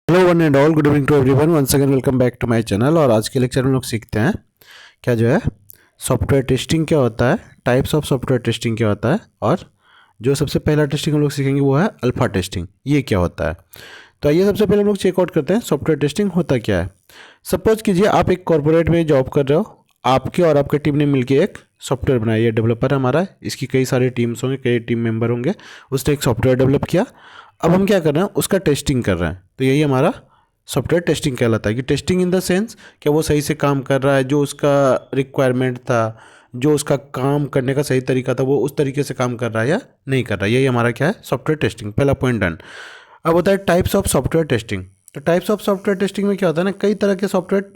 Hello one and all, good evening to everyone, once again welcome back to my channel. और आज के lecture में लोग सीखते हैं क्या जो है सॉफ्टवेयर टेस्टिंग क्या होता है, टाइप्स ऑफ सॉफ्टवेयर टेस्टिंग क्या होता है, और जो सबसे पहला टेस्टिंग हम लोग सीखेंगे वो है अल्फा टेस्टिंग। ये क्या होता है, तो आइए सबसे पहले हम लोग चेकआउट करते हैं सॉफ्टवेयर टेस्टिंग होता क्या है। सपोज कीजिए आप एक कॉर्पोरेट में जॉब कर रहे हो, आपके और आपके टीम ने मिलकर एक सॉफ्टवेयर बनाया। ये डेवलपर हमारा, इसकी कई सारे टीम्स होंगे, कई टीम मेंबर होंगे, उसने एक सॉफ्टवेयर डेवलप किया। अब हम क्या कर रहे हैं, उसका टेस्टिंग कर रहे हैं। तो यही हमारा सॉफ्टवेयर टेस्टिंग कहलाता है कि टेस्टिंग इन द सेंस क्या वो सही से काम कर रहा है, जो उसका रिक्वायरमेंट था, जो उसका काम करने का सही तरीका था, वो उस तरीके से काम कर रहा है या नहीं कर रहा है। यही हमारा क्या है, सॉफ्टवेयर टेस्टिंग। पहला पॉइंट डन। अब होता है टाइप्स ऑफ सॉफ्टवेयर टेस्टिंग। तो टाइप्स ऑफ सॉफ्टवेयर टेस्टिंग में क्या होता है ना, कई तरह के सॉफ्टवेयर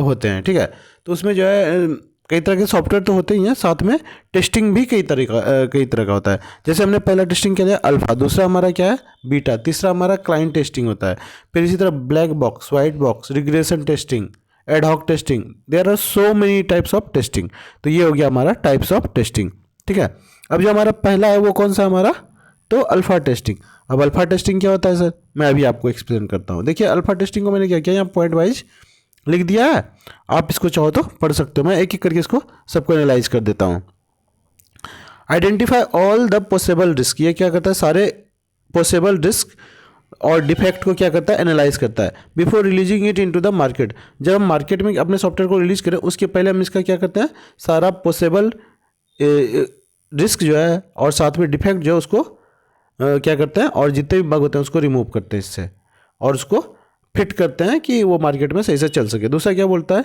होते हैं, ठीक है। तो उसमें जो है कई तरह के सॉफ्टवेयर तो होते ही हैं, साथ में टेस्टिंग भी कई तरह का होता है। जैसे हमने पहला टेस्टिंग किया अल्फा, दूसरा हमारा क्या है बीटा, तीसरा हमारा क्लाइंट टेस्टिंग होता है। फिर इसी तरह black box, white box, regression testing, ad hoc testing, there are so many types of testing. तो ये हो गया हमारा टाइप्स ऑफ टेस्टिंग, ठीक है। अब जो हमारा पहला है वो कौन सा हमारा, तो अल्फा टेस्टिंग। अब अल्फा टेस्टिंग क्या होता है सर, मैं अभी आपको एक्सप्लेन करता हूँ। देखिए अल्फा टेस्टिंग को मैंने क्या किया, यहाँ पॉइंट वाइज लिख दिया है, आप इसको चाहो तो पढ़ सकते हो। मैं एक एक करके इसको सबको एनालाइज कर देता हूँ। Identify all the possible risk, ये क्या करता है, सारे पॉसिबल रिस्क और डिफेक्ट को क्या करता है, एनालाइज करता है। Before releasing it into the market, जब हम मार्केट में अपने सॉफ्टवेयर को रिलीज करें उसके पहले हम इसका क्या करते हैं, सारा पॉसिबल रिस्क जो है और साथ में डिफेक्ट जो है उसको क्या करते हैं, और जितने भी बग होते हैं उसको रिमूव करते हैं इससे, और उसको फिट करते हैं कि वो मार्केट में सही से चल सके। दूसरा क्या बोलता है,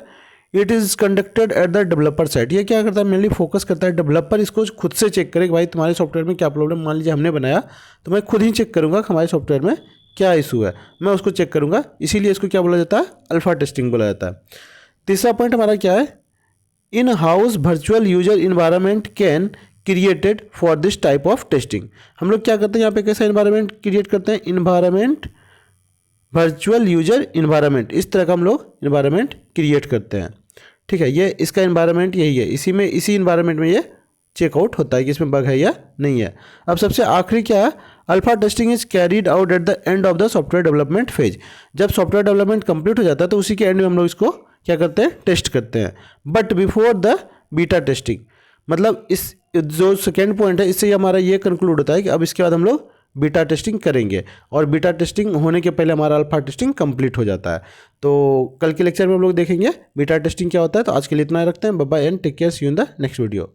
it is conducted at the developer side. ये क्या करता है, मेनली फोकस करता है डेवलपर इसको खुद से चेक करे कि भाई तुम्हारे सॉफ्टवेयर में क्या प्रॉब्लम, मान लीजिए हमने बनाया तो मैं खुद ही चेक करूंगा कि हमारे सॉफ्टवेयर में क्या इशू है, मैं उसको चेक करूंगा। इसीलिए इसको क्या बोला जाता है, अल्फा टेस्टिंग बोला जाता है। तीसरा पॉइंट हमारा क्या है, in house virtual user environment can created for this type of testing. हम लोग क्या करते हैं यहाँ पे, कैसा इन्वायरमेंट क्रिएट करते हैं, इन्वायरमेंट वर्चुअल यूजर इन्वायरमेंट, इस तरह का हम लोग इन्वायरमेंट क्रिएट करते हैं, ठीक है। ये इसका इन्वायरमेंट यही है, इसी इन्वायरमेंट में ये चेकआउट होता है कि इसमें बग है या नहीं है। अब सबसे आखिरी क्या है, alpha testing is carried out at the end of the software development phase. जब सॉफ्टवेयर डेवलपमेंट कंप्लीट हो जाता है तो उसी के एंड में हम लोग इसको क्या करते हैं, टेस्ट करते हैं, but before the beta testing. मतलब इस जो सेकेंड पॉइंट है, इससे हमारा ये कंक्लूड होता है कि अब इसके बाद हम लोग बीटा टेस्टिंग करेंगे, और बीटा टेस्टिंग होने के पहले हमारा अल्फा टेस्टिंग कंप्लीट हो जाता है। तो कल के लेक्चर में हम लोग देखेंगे बीटा टेस्टिंग क्या होता है। तो आज के लिए इतना ही रखते हैं, bye bye and take care, see you in the next video.